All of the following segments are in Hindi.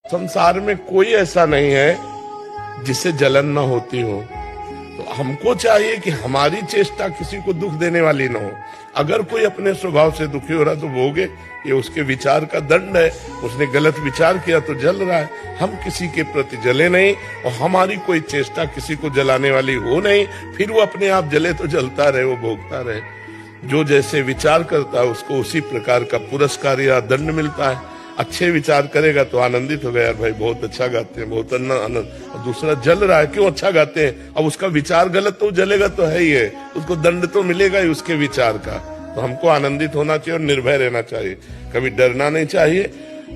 संसार में कोई ऐसा नहीं है जिससे जलन न होती हो। तो हमको चाहिए कि हमारी चेष्टा किसी को दुख देने वाली न हो। अगर कोई अपने स्वभाव से दुखी हो रहा तो भोगे, ये उसके विचार का दंड है। उसने गलत विचार किया तो जल रहा है। हम किसी के प्रति जले नहीं और हमारी कोई चेष्टा किसी को जलाने वाली हो नहीं। फिर वो अपने आप जले तो जलता रहे, वो भोगता रहे। जो जैसे विचार करता है उसको उसी प्रकार का पुरस्कार या दंड मिलता है। अच्छे विचार करेगा तो आनंदित हो गया, यार भाई बहुत अच्छा गाते हैं, बहुत आनंद। दूसरा जल रहा है, क्यों अच्छा गाते हैं, अब उसका विचार गलत तो जलेगा तो है ही है, उसको दंड तो मिलेगा ही उसके विचार का। तो हमको आनंदित होना चाहिए और निर्भय रहना चाहिए, कभी डरना नहीं चाहिए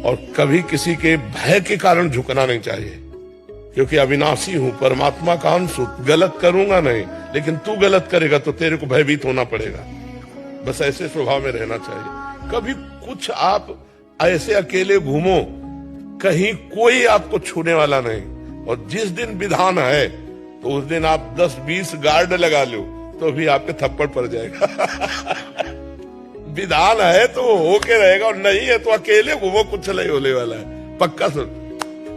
और कभी किसी के भय के कारण झुकना नहीं चाहिए। क्योंकि अविनाशी हूं, परमात्मा का अंश हूं, गलत करूंगा नहीं, लेकिन तू गलत करेगा तो तेरे को भयभीत होना पड़ेगा। बस ऐसे स्वभाव में रहना चाहिए। कभी कुछ आप ऐसे अकेले घूमो, कहीं कोई आपको छूने वाला नहीं। और जिस दिन विधान है तो उस दिन आप 10-20 गार्ड लगा लो तो भी आपके थप्पड़ पड़ जाएगा। विधान है तो वो होके रहेगा और नहीं है तो अकेले घूमो, कुछ नहीं होने वाला है, पक्का सुन।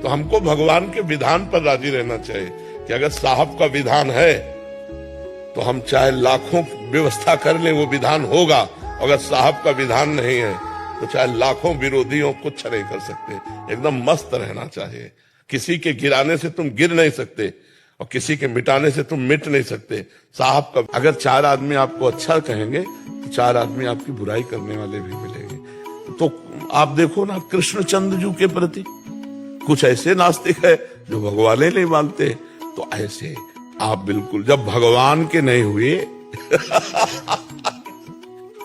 तो हमको भगवान के विधान पर राजी रहना चाहिए कि अगर साहब का विधान है तो हम चाहे लाखों व्यवस्था कर लें, वो विधान होगा। अगर साहब का विधान नहीं है तो चाहे लाखों विरोधियों कुछ नहीं कर सकते। एकदम मस्त रहना चाहिए। किसी के गिराने से तुम गिर नहीं सकते और किसी के मिटाने से तुम मिट नहीं सकते। साहब का अगर 4 आदमी आपको अच्छा कहेंगे तो 4 आदमी आपकी बुराई करने वाले भी मिलेंगे। तो आप देखो ना, कृष्णचंद्र जी के प्रति कुछ ऐसे नास्तिक है जो भगवान ही नहीं मानते। तो ऐसे आप बिल्कुल जब भगवान के नहीं हुए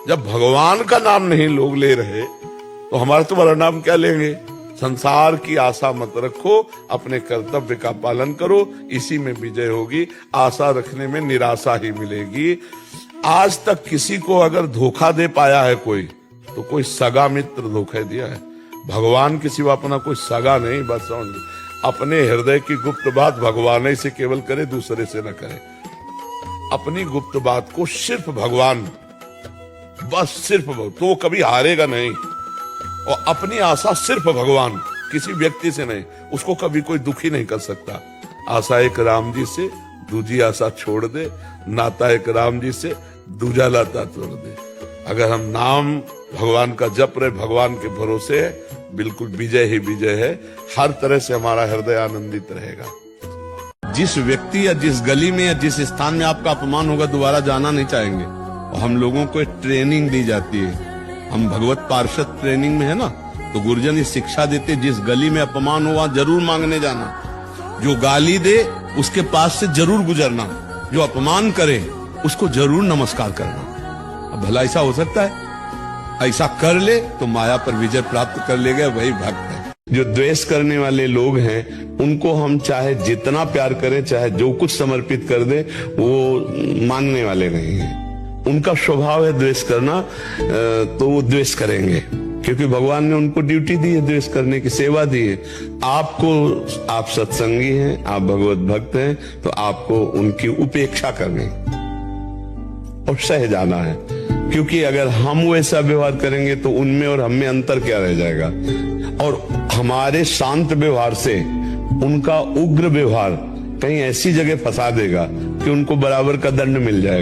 जब भगवान का नाम नहीं लोग ले रहे तो हमारा तुम्हारा नाम क्या लेंगे। संसार की आशा मत रखो, अपने कर्तव्य का पालन करो, इसी में विजय होगी। आशा रखने में निराशा ही मिलेगी। आज तक किसी को अगर धोखा दे पाया है कोई, तो कोई सगा मित्र धोखा दिया है। भगवान के सिवा अपना कोई सगा नहीं। बस अपने हृदय की गुप्त बात भगवान ही से केवल करे, दूसरे से न करे। अपनी गुप्त बात को सिर्फ भगवान, बस सिर्फ तो वो कभी हारेगा नहीं। और अपनी आशा सिर्फ भगवान, किसी व्यक्ति से नहीं। उसको कभी कोई दुखी नहीं कर सकता। आशा एक राम जी से, दूजी आशा छोड़ दे। नाता एक राम जी से, दूजा नाता तोड़ दे। अगर हम नाम भगवान का जप रहे, भगवान के भरोसे है, बिल्कुल विजय ही विजय है। हर तरह से हमारा हृदय आनंदित रहेगा। जिस व्यक्ति या जिस गली में या जिस स्थान में आपका अपमान होगा, दोबारा जाना नहीं चाहेंगे। और हम लोगों को ट्रेनिंग दी जाती है। हम भगवत पार्षद ट्रेनिंग में है ना, तो गुरुजन ये शिक्षा देते, जिस गली में अपमान हो वहां जरूर मांगने जाना। जो गाली दे उसके पास से जरूर गुजरना। जो अपमान करे उसको जरूर नमस्कार करना। अब भला ऐसा हो सकता है? ऐसा कर ले तो माया पर विजय प्राप्त कर लेगा, वही भक्त है। जो द्वेष करने वाले लोग हैं उनको हम चाहे जितना प्यार करें, चाहे जो कुछ समर्पित कर दे, वो मानने वाले नहीं हैं। उनका स्वभाव है द्वेष करना, तो वो द्वेष करेंगे क्योंकि भगवान ने उनको ड्यूटी दी है द्वेष करने की, सेवा दी है। आपको, आप सत्संगी हैं, आप भगवत भक्त हैं, तो आपको उनकी उपेक्षा करनी और सह जाना है। क्योंकि अगर हम वैसा व्यवहार करेंगे तो उनमें और हम में अंतर क्या रह जाएगा। और हमारे शांत व्यवहार से उनका उग्र व्यवहार कहीं ऐसी जगह फंसा देगा कि उनको बराबर का दंड मिल जाएगा।